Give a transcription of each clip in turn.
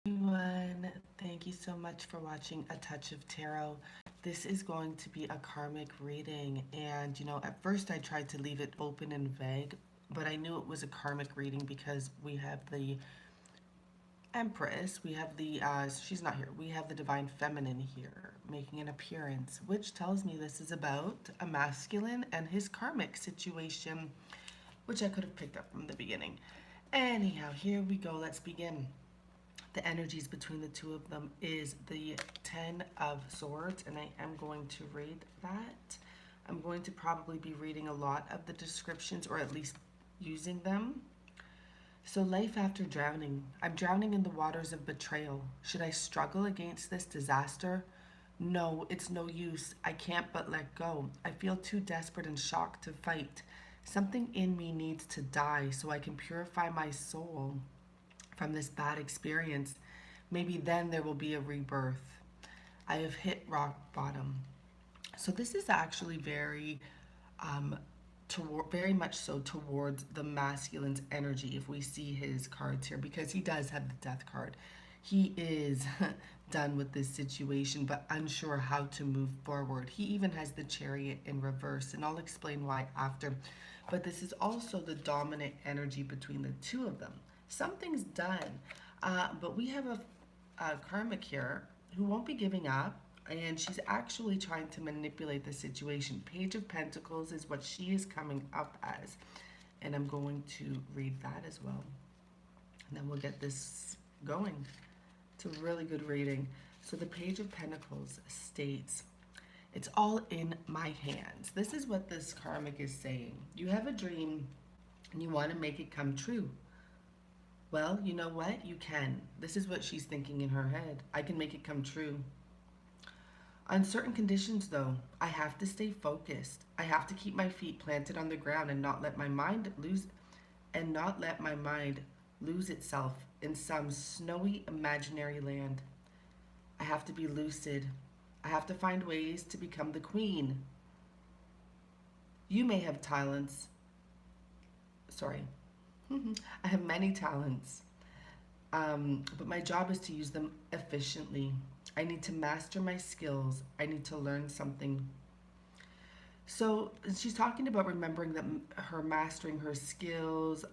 Everyone, thank you so much for watching A Touch of Tarot. This is going to be a karmic reading, and at first I tried to leave it open and vague, but I knew it was a karmic reading because we have the Empress, we have the, she's not here, we have the Divine Feminine here making an appearance, which tells me this is about a masculine and his karmic situation, which I could have picked up from the beginning. Anyhow, here we go, let's begin. The energies between the two of them is the Ten of Swords, and I am going to read that. I'm going to probably be reading a lot of the descriptions, or at least using them. So, life after drowning. I'm drowning in the waters of betrayal. Should I struggle against this disaster? No, it's no use. I can't but let go. I feel too desperate and shocked to fight. Something in me needs to die so I can purify my soul from this bad experience. Maybe then there will be a rebirth. I have hit rock bottom. So this is actually very much so towards the masculine's energy if we see his cards here, because he does have the death card. He is done with this situation but unsure how to move forward. He even has the Chariot in reverse, and I'll explain why after. But this is also the dominant energy between the two of them. Something's done, but we have a karmic here who won't be giving up, and she's actually trying to manipulate the situation. Page of Pentacles is what she is coming up as, and I'm going to read that as well, and then we'll get this going. It's a really good reading. So the Page of Pentacles states, it's all in my hands. This is what this karmic is saying. You have a dream and you want to make it come true. Well, you know what? You can. This is what she's thinking in her head. I can make it come true. On certain conditions, though, I have to stay focused. I have to keep my feet planted on the ground and not let my mind lose itself in some snowy imaginary land. I have to be lucid. I have to find ways to become the queen. You may have talents. Sorry. I have many talents, but my job is to use them efficiently. I need to master my skills. I need to learn something. So she's talking about remembering that her mastering her skills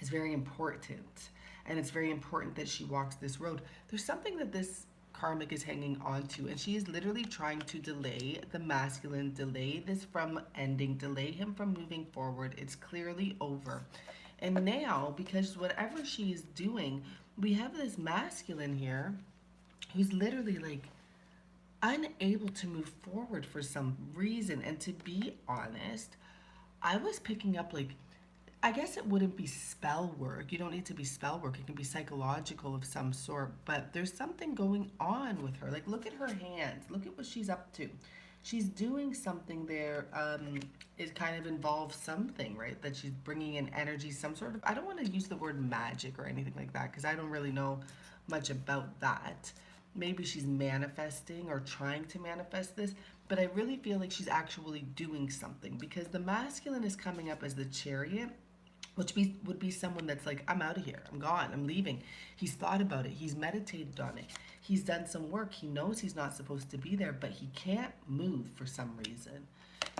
is very important, and it's very important that she walks this road. There's something that this karmic is hanging on to, and she is literally trying to delay the masculine, delay this from ending, delay him from moving forward. It's clearly over. And now, because whatever she is doing, we have this masculine here who's literally like unable to move forward for some reason. And to be honest, I was picking up like, I guess it wouldn't be spell work. You don't need to be spell work. It can be psychological of some sort. But there's something going on with her. Like, look at her hands. Look at what she's up to. She's doing something there. It kind of involves something, right? That she's bringing in energy, some sort of, I don't want to use the word magic or anything like that because I don't really know much about that. Maybe she's manifesting or trying to manifest this, but I really feel like she's actually doing something because the masculine is coming up as the Chariot, which would be someone that's like, I'm out of here, I'm gone, I'm leaving. He's thought about it, he's meditated on it, he's done some work, he knows he's not supposed to be there, but he can't move for some reason.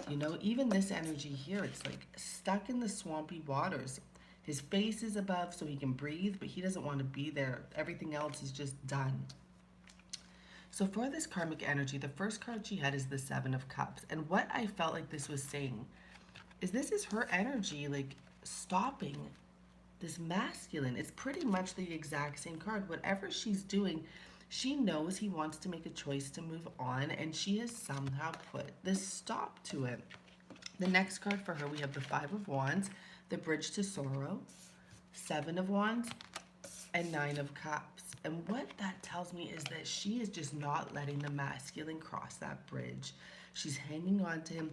You know, even this energy here, it's like stuck in the swampy waters. His face is above so he can breathe, but he doesn't want to be there. Everything else is just done. So for this karmic energy, the first card she had is the Seven of Cups. And what I felt like this was saying is this is her energy, like stopping this masculine. It's pretty much the exact same card. Whatever she's doing, she knows he wants to make a choice to move on, and she has somehow put this stop to it. The next card for her, we have the Five of Wands, the Bridge to Sorrow, Seven of Wands, and Nine of Cups. And what that tells me is that she is just not letting the masculine cross that bridge. She's hanging on to him.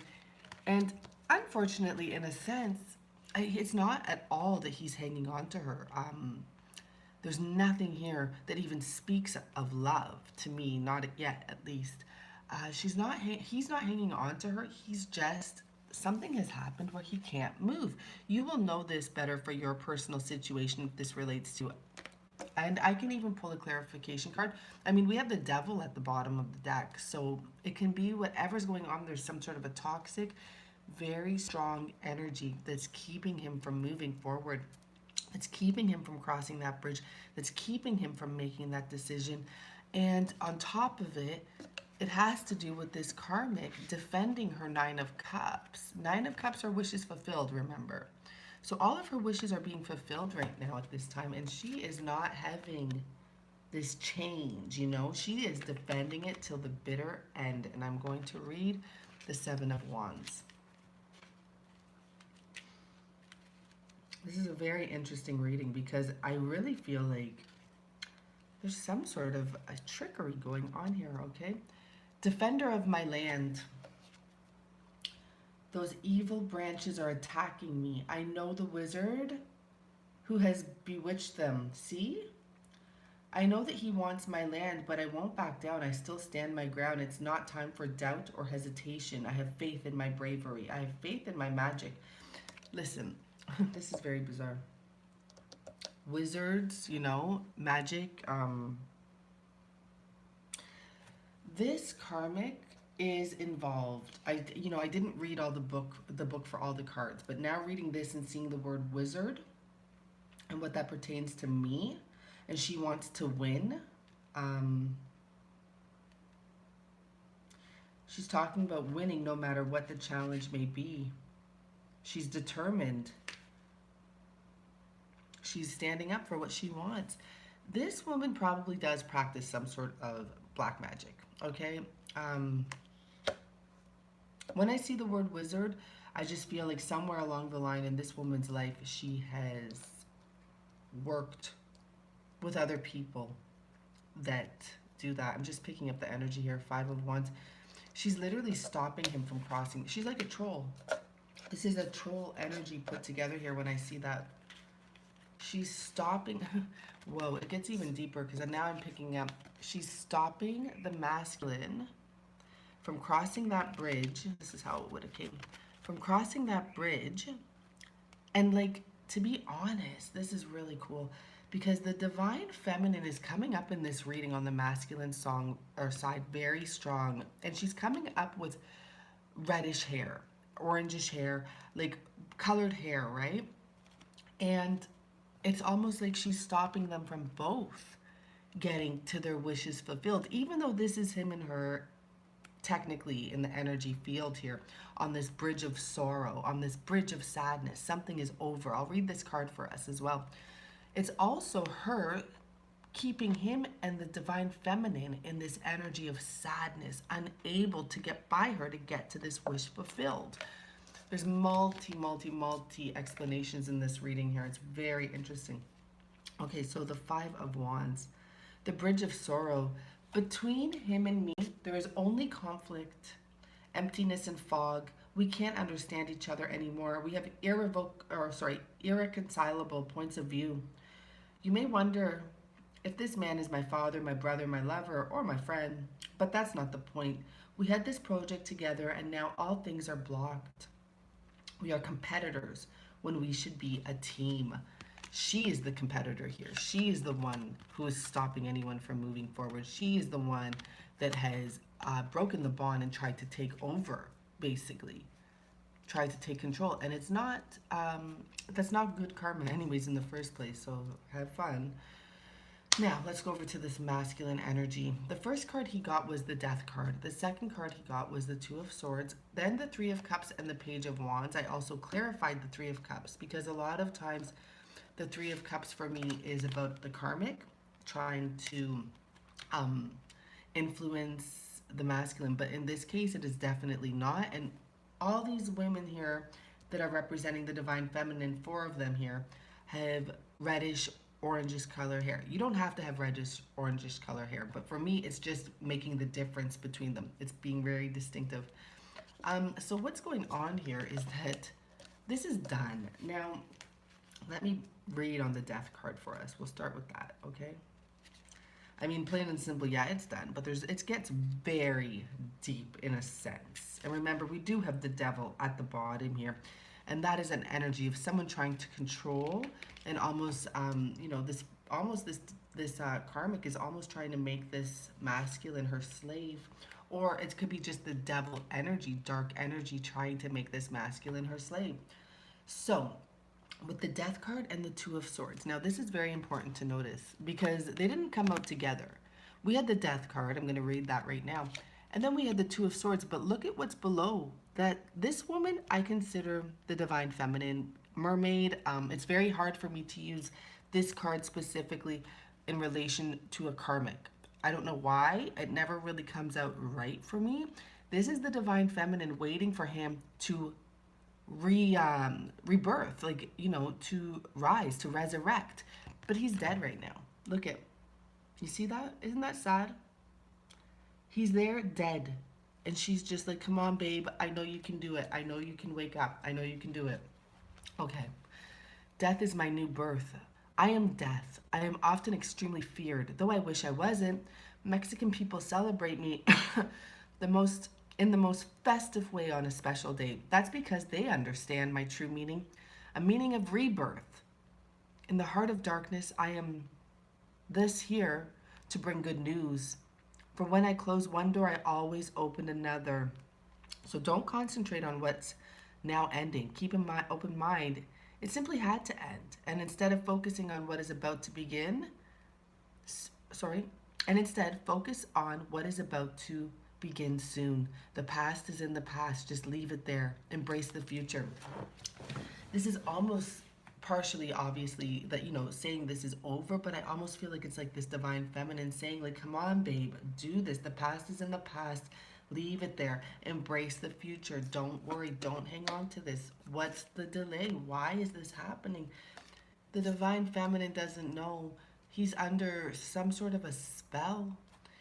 And unfortunately, in a sense, it's not at all that he's hanging on to her. There's nothing here that even speaks of love to me, not yet at least. He's not hanging on to her. He's just, something has happened where he can't move. You will know this better for your personal situation if this relates to And I can even pull a clarification card. I mean, we have the devil at the bottom of the deck. So it can be whatever's going on. There's some sort of a toxic, very strong energy that's keeping him from moving forward. That's keeping him from crossing that bridge. That's keeping him from making that decision. And on top of it, it has to do with this karmic defending her Nine of Cups. Nine of Cups are wishes fulfilled, remember. So all of her wishes are being fulfilled right now at this time, and she is not having this change, you know? She is defending it till the bitter end. And I'm going to read the Seven of Wands. This is a very interesting reading because I really feel like there's some sort of a trickery going on here, okay? Defender of my land. Those evil branches are attacking me. I know the wizard who has bewitched them. See? I know that he wants my land, but I won't back down. I still stand my ground. It's not time for doubt or hesitation. I have faith in my bravery. I have faith in my magic. Listen, this is very bizarre. Wizards, you know, magic. This karmic is involved. I didn't read all the book for all the cards, but now reading this and seeing the word wizard and what that pertains to me, and she wants to win. She's talking about winning no matter what the challenge may be. She's determined. She's standing up for what she wants. This woman probably does practice some sort of black magic, okay? When I see the word wizard, I just feel like somewhere along the line in this woman's life, she has worked with other people that do that. I'm just picking up the energy here, Five of Wands. She's literally stopping him from crossing. She's like a troll. This is a troll energy put together here when I see that. She's stopping. Whoa, it gets even deeper because now I'm picking up. She's stopping the masculine from crossing that bridge. This is how it would have came. From crossing that bridge. And like, to be honest, this is really cool because the divine feminine is coming up in this reading on the masculine song or side very strong. And she's coming up with reddish hair, orangish hair, like colored hair, right? And it's almost like she's stopping them from both getting to their wishes fulfilled, even though this is him and her technically in the energy field here on this bridge of sorrow, on this bridge of sadness. Something is over. I'll read this card for us as well. It's also her keeping him and the divine feminine in this energy of sadness, unable to get by her to get to this wish fulfilled. There's multi explanations in this reading here. It's very interesting. Okay, so the Five of Wands, the bridge of sorrow. Between him and me, there is only conflict, emptiness, and fog. We can't understand each other anymore. We have irreconcilable points of view. You may wonder if this man is my father, my brother, my lover, or my friend, but that's not the point. We had this project together, and now all things are blocked. We are competitors when we should be a team. She is the competitor here. She is the one who is stopping anyone from moving forward. She is the one that has broken the bond and tried to take over, basically. Tried to take control. And it's not, that's not good karma anyways in the first place. So have fun. Now, let's go over to this masculine energy. The first card he got was the Death card. The second card he got was the Two of Swords, then the Three of Cups and the Page of Wands. I also clarified the Three of Cups because a lot of times the Three of Cups for me is about the karmic, trying to influence the masculine. But in this case, it is definitely not. And all these women here that are representing the divine feminine, 4 of them here, have reddish orangish color hair. You don't have to have reddish orangish color hair, but for me it's just making the difference between them. It's being very distinctive. So what's going on here is that this is done. Now let me read on the Death card for us. We'll start with that, okay? I mean, plain and simple, yeah, it's done, but it gets very deep in a sense. And remember, we do have the Devil at the bottom here. And that is an energy of someone trying to control and almost, this almost this karmic is almost trying to make this masculine her slave, or it could be just the devil energy, dark energy, trying to make this masculine her slave. So with the Death card and the Two of Swords. Now, this is very important to notice because they didn't come out together. We had the Death card. I'm going to read that right now. And then we had the Two of Swords. But look at what's below. That this woman, I consider the Divine Feminine mermaid. It's very hard for me to use this card specifically in relation to a karmic. I don't know why. It never really comes out right for me. This is the Divine Feminine waiting for him to rebirth, like, you know, to rise, to resurrect. But he's dead right now. Look at, you see that? Isn't that sad? He's there dead, and she's just like, come on babe, I know you can do it, I know you can wake up, I know you can do it. Okay. Death is my new birth. I am death. I am often extremely feared, though I wish I wasn't. Mexican people celebrate me the most in the most festive way on a special day. That's because they understand my true meaning, a meaning of rebirth. In the heart of darkness, I am this here to bring good news. For when I close one door, I always open another. So don't concentrate on what's now ending. Keep an open mind. It simply had to end. And instead of focusing on what is about to begin, instead focus on what is about to begin soon. The past is in the past. Just leave it there. Embrace the future. This is almost partially, obviously, that, you know, saying this is over, but I almost feel like it's like this Divine Feminine saying, like, come on, babe, do this. The past is in the past. Leave it there. Embrace the future. Don't worry. Don't hang on to this. What's the delay? Why is this happening? The Divine Feminine doesn't know. He's under some sort of a spell.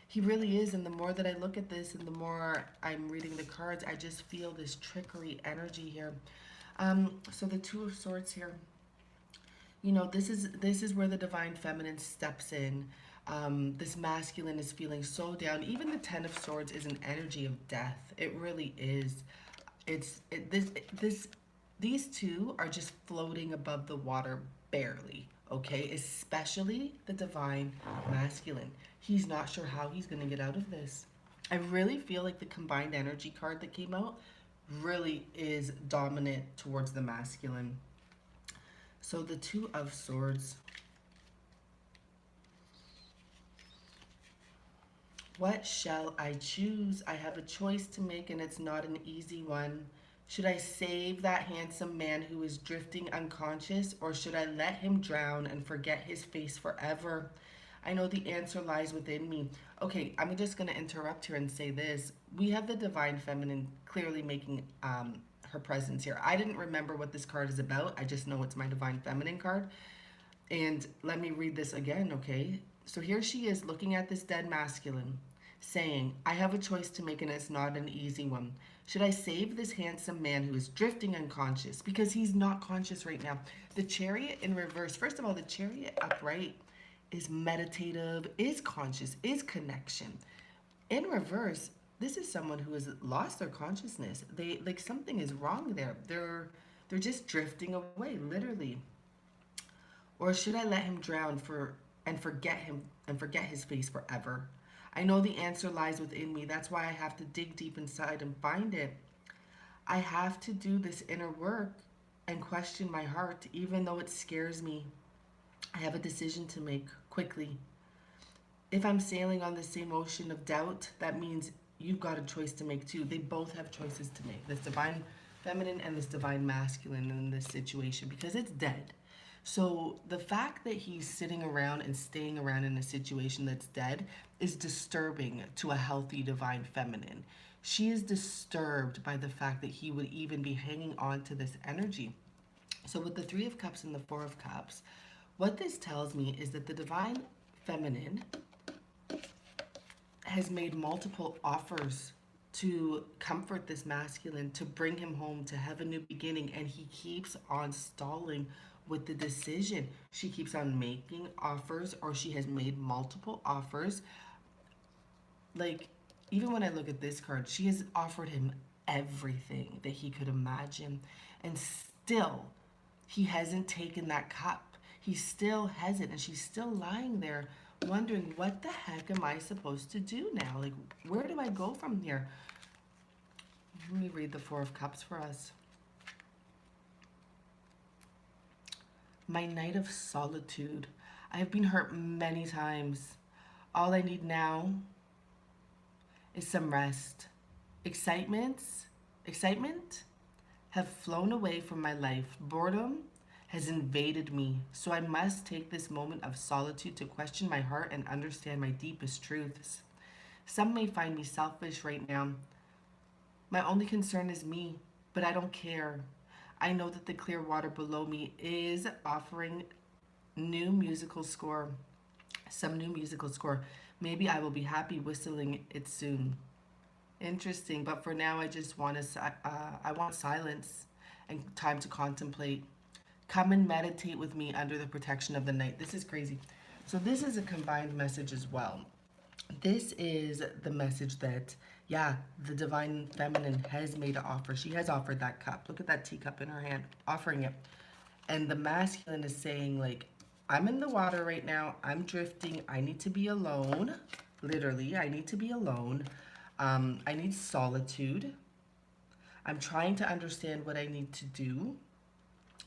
He really is, and the more that I look at this and the more I'm reading the cards, I just feel this trickery energy here. So the Two of Swords here, you know, this is where the Divine Feminine steps in. This masculine is feeling so down. Even the Ten of Swords is an energy of death. It really is. These two are just floating above the water barely. Okay, especially the Divine Masculine. He's not sure how he's going to get out of this. I really feel like the combined energy card that came out really is dominant towards the masculine. So the Two of Swords. What shall I choose? I have a choice to make, and it's not an easy one. Should I save that handsome man who is drifting unconscious, or should I let him drown and forget his face forever? I know the answer lies within me. Okay, I'm just going to interrupt here and say this. We have the Divine Feminine clearly making her presence here. I didn't remember what this card is about. I just know it's my Divine Feminine card. And let me read this again, okay? So here she is looking at this dead masculine, saying, I have a choice to make, and it's not an easy one. Should I save this handsome man who is drifting unconscious? Because he's not conscious right now. The Chariot in reverse. First of all, the Chariot upright is meditative, is conscious, is connection. In reverse, this is someone who has lost their consciousness. They, like, something is wrong there. They're just drifting away, literally. Or should I let him drown and forget his face forever? I know the answer lies within me. That's why I have to dig deep inside and find it. I have to do this inner work and question my heart, even though it scares me. I have a decision to make quickly. If I'm sailing on the same ocean of doubt, that means you've got a choice to make too. They both have choices to make. This Divine Feminine and this Divine Masculine in this situation, because it's dead. So the fact that he's sitting around and staying around in a situation that's dead is disturbing to a healthy Divine Feminine. She is disturbed by the fact that he would even be hanging on to this energy. So with the Three of Cups and the Four of Cups, what this tells me is that the Divine Feminine has made multiple offers to comfort this masculine, to bring him home, to have a new beginning, and he keeps on stalling with the decision. She keeps on making offers, or she has made multiple offers. Like, even when I look at this card, she has offered him everything that he could imagine, and still he hasn't taken that cup. He still has it, and she's still lying there wondering, what the heck am I supposed to do now? Like, where do I go from here? Let me read the Four of Cups for us. My night of solitude. I have been hurt many times. All I need now is some rest. Excitement have flown away from my life. Boredom has invaded me, so I must take this moment of solitude to question my heart and understand my deepest truths. Some may find me selfish right now. My only concern is me, but I don't care. I know that the clear water below me is offering some new musical score. Maybe I will be happy whistling it soon. Interesting, but for now I just want I want silence and time to contemplate. Come and meditate with me under the protection of the night. This is crazy. So this is a combined message as well. This is the message that, yeah, the divine feminine has made an offer. She has offered that cup. Look at that teacup in her hand, offering it. And the masculine is saying, like, I'm in the water right now. I'm drifting. I need to be alone. Literally, I need to be alone. I need solitude. I'm trying to understand what I need to do.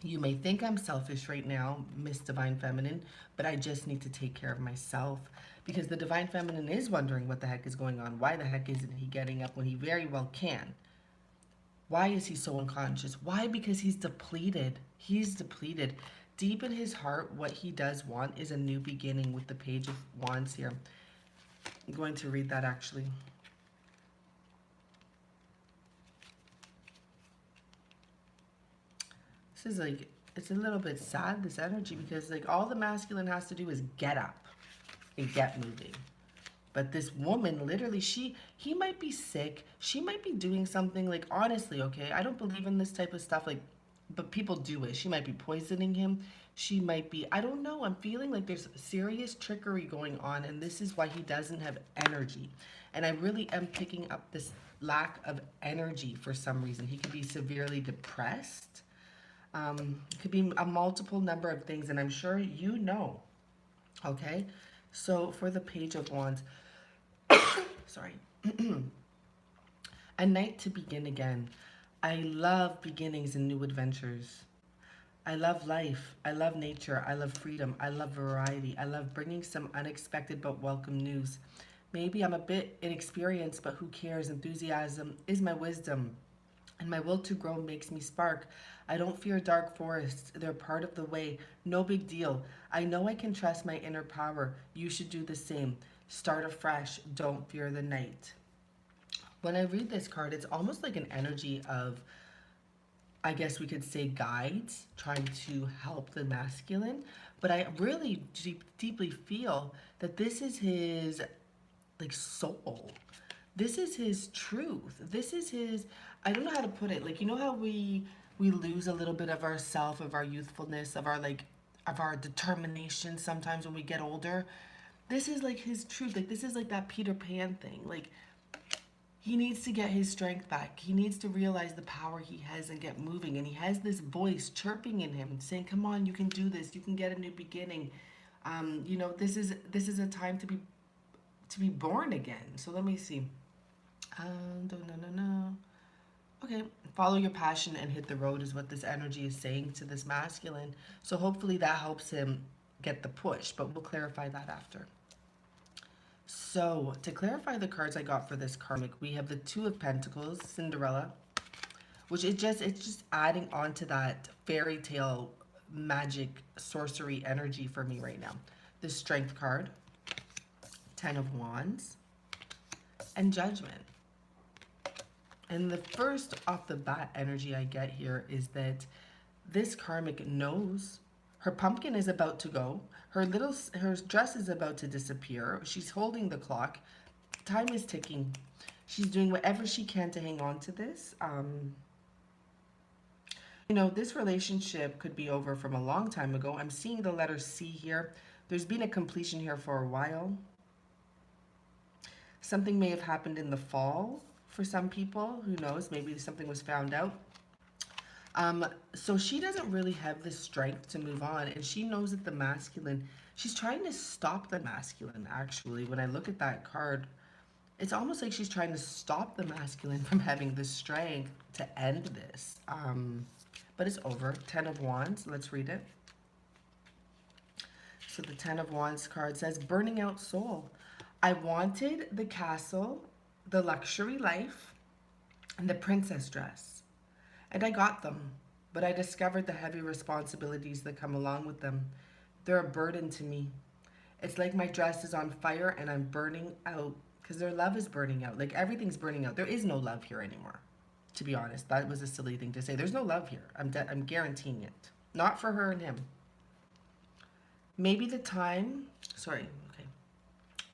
You may think I'm selfish right now, Miss Divine Feminine, but I just need to take care of myself, because the Divine Feminine is wondering what the heck is going on. Why the heck isn't he getting up when he very well can? Why is he so unconscious? Why? Because he's depleted. He's depleted. Deep in his heart, what he does want is a new beginning with the Page of Wands here. I'm going to read that actually. This is like, it's a little bit sad, this energy, because like all the masculine has to do is get up and get moving. But this woman, literally, he might be sick. She might be doing something, like, honestly, okay? I don't believe in this type of stuff, like, but people do it. She might be poisoning him. She might be, I don't know. I'm feeling like there's serious trickery going on, and this is why he doesn't have energy. And I really am picking up this lack of energy for some reason. He could be severely depressed. It could be a multiple number of things, and I'm sure you know. Okay? So for the Page of Wands, sorry. A night to begin again. I love beginnings and new adventures. I love life. I love nature. I love freedom. I love variety. I love bringing some unexpected but welcome news. Maybe I'm a bit inexperienced, but who cares? Enthusiasm is my wisdom, and my will to grow makes me spark. I don't fear dark forests. They're part of the way. No big deal. I know I can trust my inner power. You should do the same. Start afresh. Don't fear the night. When I read this card, it's almost like an energy of, I guess we could say, guides trying to help the masculine. But I really deeply feel that this is his, like, soul. This is his truth. This is his, I don't know how to put it. Like, you know how we lose a little bit of ourself, of our youthfulness, of our, like, of our determination sometimes when we get older. This is like his truth. Like, this is like that Peter Pan thing. Like, he needs to get his strength back. He needs to realize the power he has and get moving. And he has this voice chirping in him saying, come on, you can do this. You can get a new beginning. You know, this is a time to be born again. So let me see. Okay, follow your passion and hit the road is what this energy is saying to this masculine. So hopefully that helps him get the push, but we'll clarify that after. So to clarify the cards I got for this karmic, we have the Two of Pentacles, Cinderella, which it's just adding on to that fairy tale magic sorcery energy for me right now. The Strength card, Ten of Wands, and Judgment. And the first off the bat energy I get here is that this karmic knows her pumpkin is about to go. Her dress is about to disappear. She's holding the clock. Time is ticking. She's doing whatever she can to hang on to this. You know, this relationship could be over from a long time ago. I'm seeing the letter C here. There's been a completion here for a while. Something may have happened in the fall for some people. Who knows? Maybe something was found out. So she doesn't really have the strength to move on, and she knows that the masculine, she's trying to stop the masculine, actually. When I look at that card, it's almost like she's trying to stop the masculine from having the strength to end this. But it's over. 10 of Wands. Let's read it. So the 10 of Wands card says, burning out soul. I wanted the castle, the luxury life, and the princess dress. And I got them. But I discovered the heavy responsibilities that come along with them. They're a burden to me. It's like my dress is on fire and I'm burning out. Because their love is burning out. Like, everything's burning out. There is no love here anymore. To be honest, that was a silly thing to say. There's no love here. I'm guaranteeing it. Not for her and him. Maybe the time,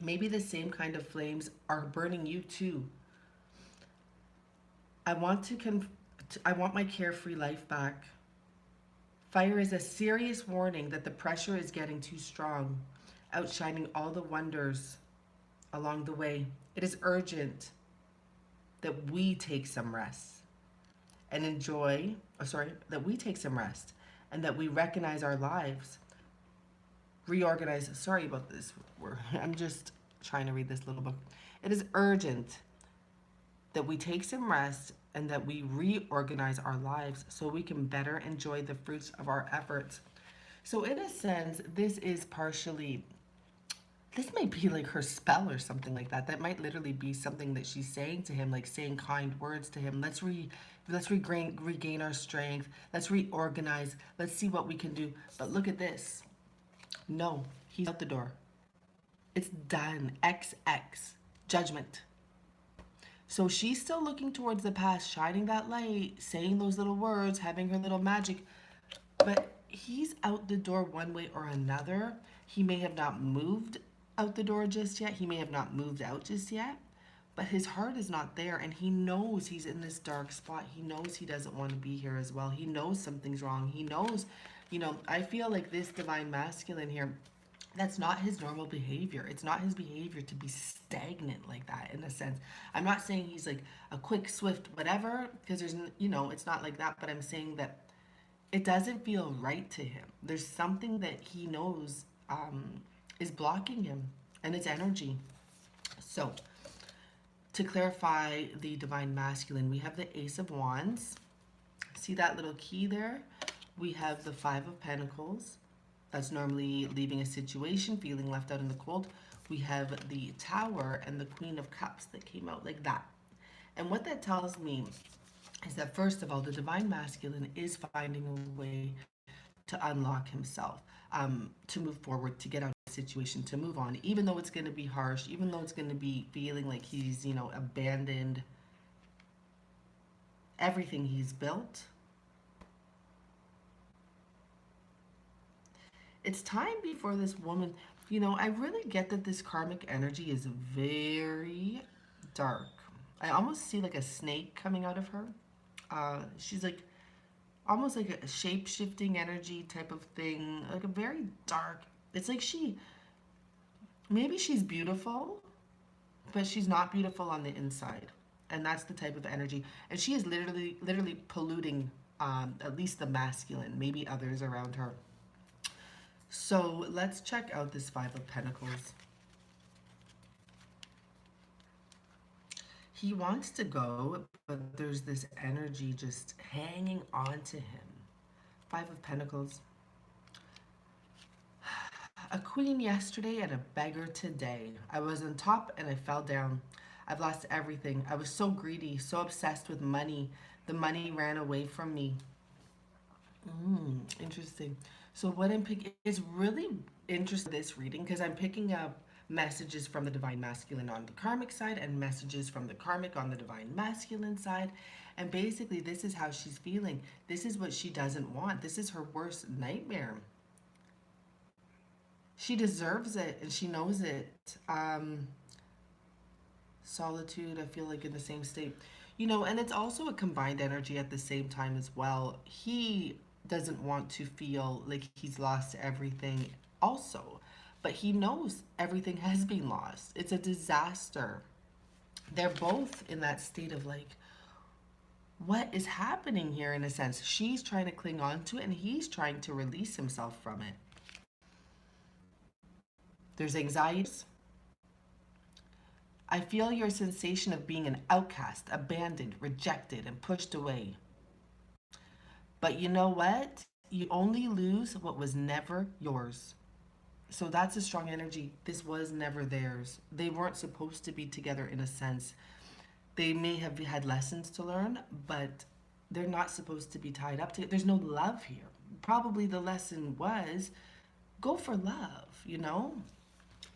maybe the same kind of flames are burning you too. I want my carefree life back. Fire is a serious warning that the pressure is getting too strong, outshining all the wonders along the way. It is urgent that we take some rest and that we take some rest and that we recognize our lives. Reorganize. Sorry about this. I'm just trying to read this little book. It is urgent that we take some rest and that we reorganize our lives so we can better enjoy the fruits of our efforts. So in a sense, this might be like her spell or something like that. That might literally be something that she's saying to him, like saying kind words to him. Let's regain our strength. Let's reorganize. Let's see what we can do. But look at this. No, he's out the door. It's done. XX. Judgment. So she's still looking towards the past, shining that light, saying those little words, having her little magic. But he's out the door one way or another. He may have not moved out the door just yet. He may have not moved out just yet. But his heart is not there, and he knows he's in this dark spot. He knows he doesn't want to be here as well. He knows something's wrong. He knows, I feel like this divine masculine here, that's not his normal behavior. It's not his behavior to be stagnant like that, in a sense. I'm not saying he's like a quick, swift, whatever, because there's, it's not like that, but I'm saying that it doesn't feel right to him. There's something that he knows is blocking him, and it's energy. So, to clarify the divine masculine, we have the Ace of Wands. See that little key there? We have the Five of Pentacles. That's normally leaving a situation, feeling left out in the cold. We have the Tower and the Queen of Cups that came out like that. And what that tells me is that, first of all, the divine masculine is finding a way to unlock himself, to move forward, to get out of the situation, to move on, even though it's going to be harsh, even though it's going to be feeling like he's, abandoned everything he's built. It's time before this woman, I really get that this karmic energy is very dark. I almost see like a snake coming out of her. She's like almost like a shape-shifting energy type of thing, like a very dark. It's like maybe she's beautiful, but she's not beautiful on the inside. And that's the type of energy. And she is literally polluting at least the masculine, maybe others around her. So let's check out this Five of Pentacles. He wants to go, but there's this energy just hanging on to him. Five of Pentacles. A queen yesterday and a beggar today. I was on top and I fell down. I've lost everything. I was so greedy, so obsessed with money. The money ran away from me. Interesting. So what I'm picking is really interesting, this reading, because I'm picking up messages from the divine masculine on the karmic side and messages from the karmic on the divine masculine side. And basically, this is how she's feeling. This is what she doesn't want. This is her worst nightmare. She deserves it, and she knows it. Solitude, I feel like in the same state. And it's also a combined energy at the same time as well. He doesn't want to feel like he's lost everything also, but he knows everything has been lost. It's a disaster. They're both in that state of like, what is happening here in a sense? She's trying to cling on to it and he's trying to release himself from it. There's anxieties. I feel your sensation of being an outcast, abandoned, rejected, and pushed away. But you know what? You only lose what was never yours. So that's a strong energy. This was never theirs. They weren't supposed to be together in a sense. They may have had lessons to learn, but they're not supposed to be tied up to it. There's no love here. Probably the lesson was go for love, you know?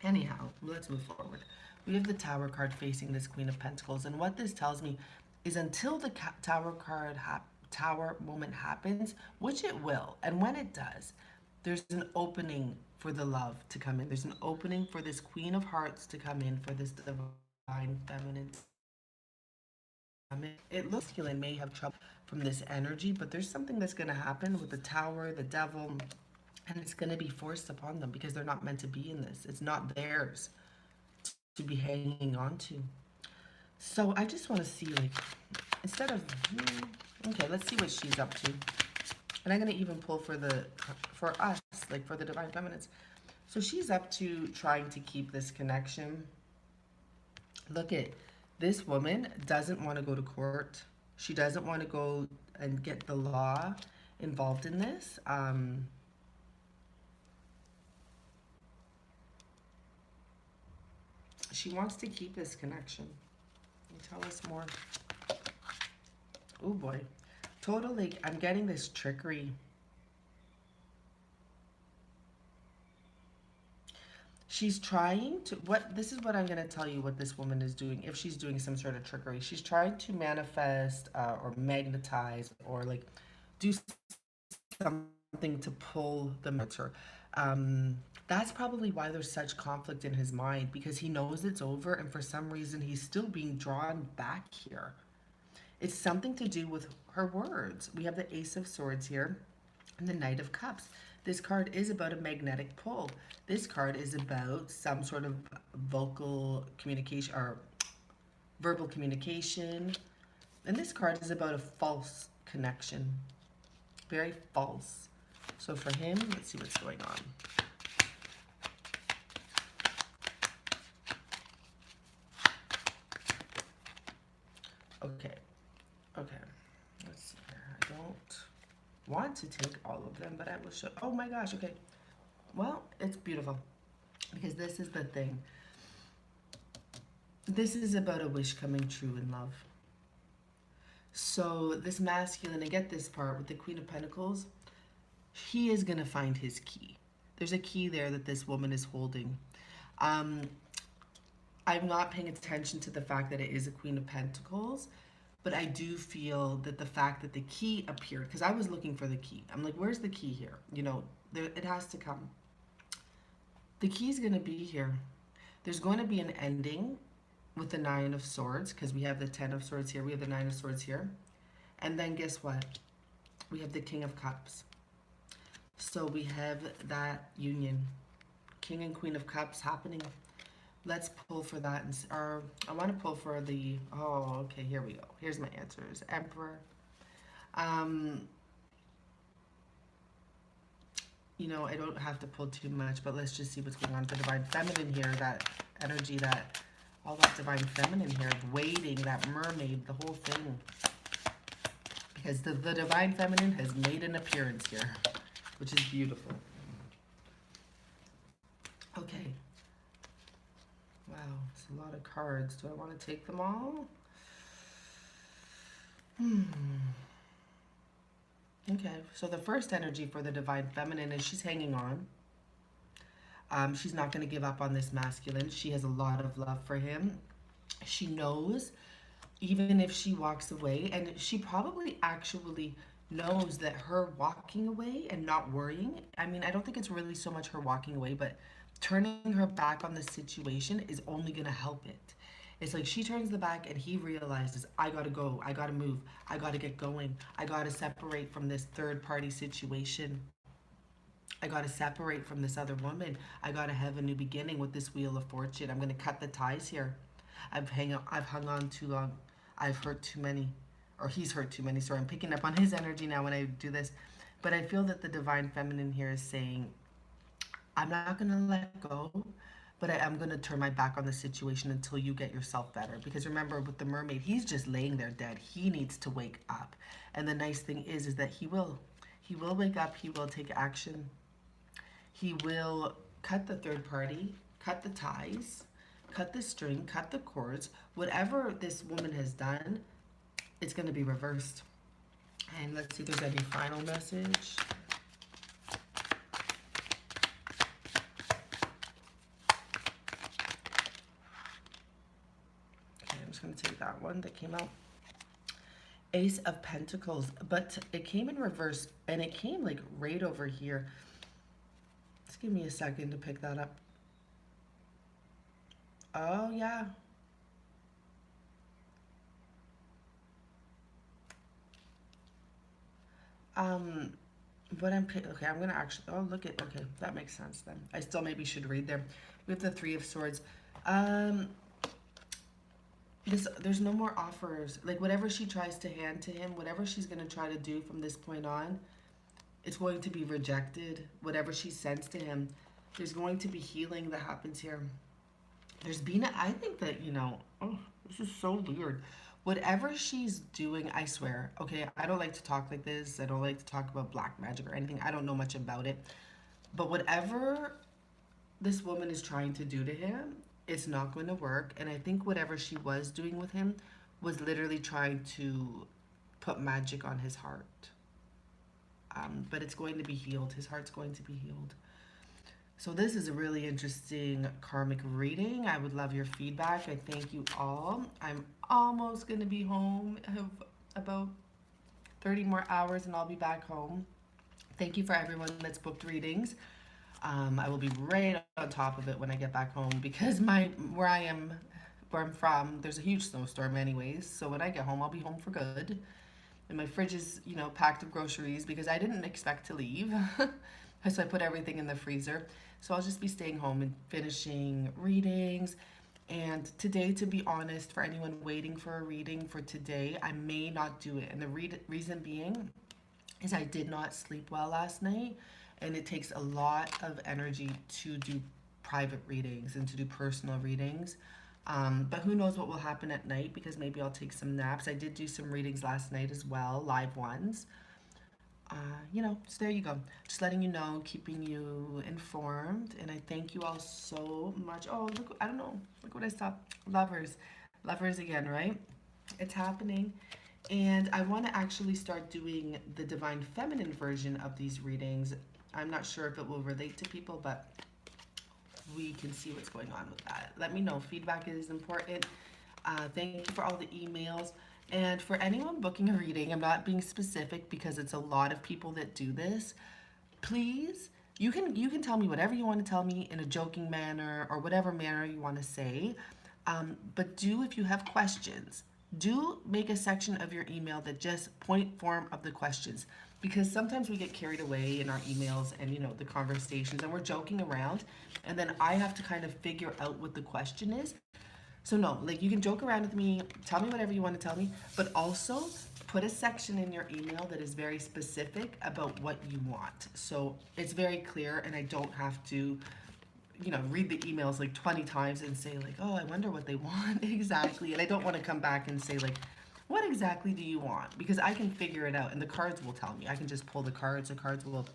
Anyhow, let's move forward. We have the Tower card facing this Queen of Pentacles, and what this tells me is until the Tower moment happens, which it will, and when it does, there's an opening for the love to come in. There's an opening for this Queen of Hearts to come in, for this Divine Feminine. It looks masculine may have trouble from this energy, but there's something that's going to happen with the Tower, the Devil, and it's going to be forced upon them because they're not meant to be in this. It's not theirs to be hanging on to. So I just want to see, like, instead of, okay, let's see what she's up to. And I'm going to even pull for us, like for the Divine Feminines. So she's up to trying to keep this connection. Look at this woman doesn't want to go to court. She doesn't want to go and get the law involved in this. She wants to keep this connection. Tell us more. Oh boy. Totally, I'm getting this trickery. She's trying to, this is what I'm going to tell you what this woman is doing, if she's doing some sort of trickery. She's trying to manifest or magnetize or like do something to pull the motor. That's probably why there's such conflict in his mind, because he knows it's over and for some reason he's still being drawn back here. It's something to do with her words. We have the Ace of Swords here and the Knight of Cups. This card is about a magnetic pull. This card is about some sort of vocal communication or verbal communication. And this card is about a false connection. Very false. So for him, let's see what's going on. Okay. Okay. Let's see here. I don't want to take all of them, but I will show. Oh my gosh. Okay. Well, it's beautiful because this is the thing. This is about a wish coming true in love. So this masculine, and get this part with the Queen of Pentacles, he is going to find his key. There's a key there that this woman is holding. I'm not paying attention to the fact that it is a Queen of Pentacles, but I do feel that the fact that the key appeared, because I was looking for the key. I'm like, where's the key here? You know, it has to come. The key is going to be here. There's going to be an ending with the Nine of Swords, because we have the Ten of Swords here. We have the Nine of Swords here. And then guess what? We have the King of Cups. So we have that union. King and Queen of Cups happening. Let's pull for that. Or I want to pull for the, oh, okay, here we go. Here's my answers. Emperor. You know, I don't have to pull too much, but let's just see what's going on with the Divine Feminine here. That energy, that, all that Divine Feminine here, waiting, that mermaid, the whole thing. Because the Divine Feminine has made an appearance here, which is beautiful. Okay. Wow, it's a lot of cards. Do I want to take them all? Okay, so the first energy for the Divine Feminine is she's hanging on. She's not going to give up on this masculine. She has a lot of love for him. She knows, even if she walks away, and she probably actually knows that her walking away and not worrying, I mean, I don't think it's really so much her walking away, but turning her back on the situation is only going to help it. It's like she turns the back and he realizes, I gotta go, I gotta move, I gotta get going, I gotta separate from this third party situation. I gotta separate from this other woman. I gotta have a new beginning with this Wheel of Fortune. I'm gonna cut the ties here. I've hung on too long. I've hurt too many. or he's hurt too many. Sorry, I'm picking up on his energy now when I do this. But I feel that the divine feminine here is saying, I'm not going to let go, but I am going to turn my back on the situation until you get yourself better. Because remember, with the mermaid, he's just laying there dead. He needs to wake up. And the nice thing is that he will. He will wake up. He will take action. He will cut the third party, cut the ties, cut the string, cut the cords. Whatever this woman has done, it's going to be reversed. And let's see if there's any final message. Okay, I'm just going to take that one that came out. Ace of Pentacles, but it came in reverse, and it came like right over here. Just give me a second to pick that up. Oh, yeah. What I'm okay, I'm gonna actually, oh, look at, okay, that makes sense then. I still maybe should read there. We have the Three of Swords. There's no more offers. Like, whatever she tries to hand to him, whatever she's gonna try to do from this point on, it's going to be rejected. Whatever she sends to him, there's going to be healing that happens here. There's been, I think that, you know, oh, this is so weird. Whatever she's doing, I swear, okay, I don't like to talk like this. I don't like to talk about black magic or anything. I don't know much about it. But whatever this woman is trying to do to him, it's not going to work. And I think whatever she was doing with him was literally trying to put magic on his heart. But it's going to be healed. His heart's going to be healed. So this is a really interesting karmic reading. I would love your feedback. I thank you all. I'm almost going to be home. I have about 30 more hours and I'll be back home. Thank you for everyone that's booked readings. I will be right on top of it when I get back home because where I'm from, there's a huge snowstorm anyways. So when I get home, I'll be home for good. And my fridge is, you know, packed with groceries because I didn't expect to leave. So I put everything in the freezer. So I'll just be staying home and finishing readings. And today, to be honest, for anyone waiting for a reading for today, I may not do it. And the reason being is I did not sleep well last night. And it takes a lot of energy to do private readings and to do personal readings. But who knows what will happen at night because maybe I'll take some naps. I did do some readings last night as well, live ones. You know, so there you go. Just letting you know, keeping you informed. And I thank you all so much. Oh, look, I don't know. Look what I saw. Lovers. Lovers again, right? It's happening. And I want to actually start doing the divine feminine version of these readings. I'm not sure if it will relate to people, but we can see what's going on with that. Let me know. Feedback is important. Thank you for all the emails. And for anyone booking a reading, I'm not being specific because it's a lot of people that do this. Please, you can tell me whatever you want to tell me in a joking manner or whatever manner you want to say. But if you have questions, do make a section of your email that just point form of the questions. Because sometimes we get carried away in our emails and, you know, the conversations and we're joking around. And then I have to kind of figure out what the question is. So no, like you can joke around with me, tell me whatever you want to tell me, but also put a section in your email that is very specific about what you want. So it's very clear and I don't have to, you know, read the emails like 20 times and say like, oh, I wonder what they want exactly. And I don't want to come back and say like, what exactly do you want? Because I can figure it out and the cards will tell me. I can just pull the cards will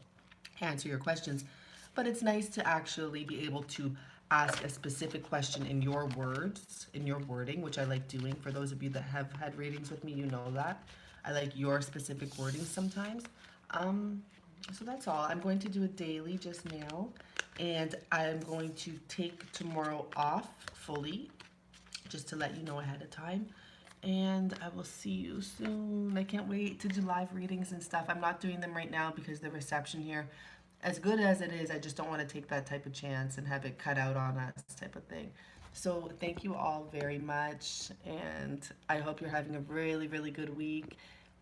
answer your questions. But it's nice to actually be able to ask a specific question in your words, in your wording, which I like doing. For those of you that have had readings with me, you know that. I like your specific wording sometimes. So that's all. I'm going to do it daily just now. And I'm going to take tomorrow off fully, just to let you know ahead of time. And I will see you soon. I can't wait to do live readings and stuff. I'm not doing them right now because the reception here, as good as it is, I just don't want to take that type of chance and have it cut out on us type of thing. So thank you all very much. And I hope you're having a really, really good week.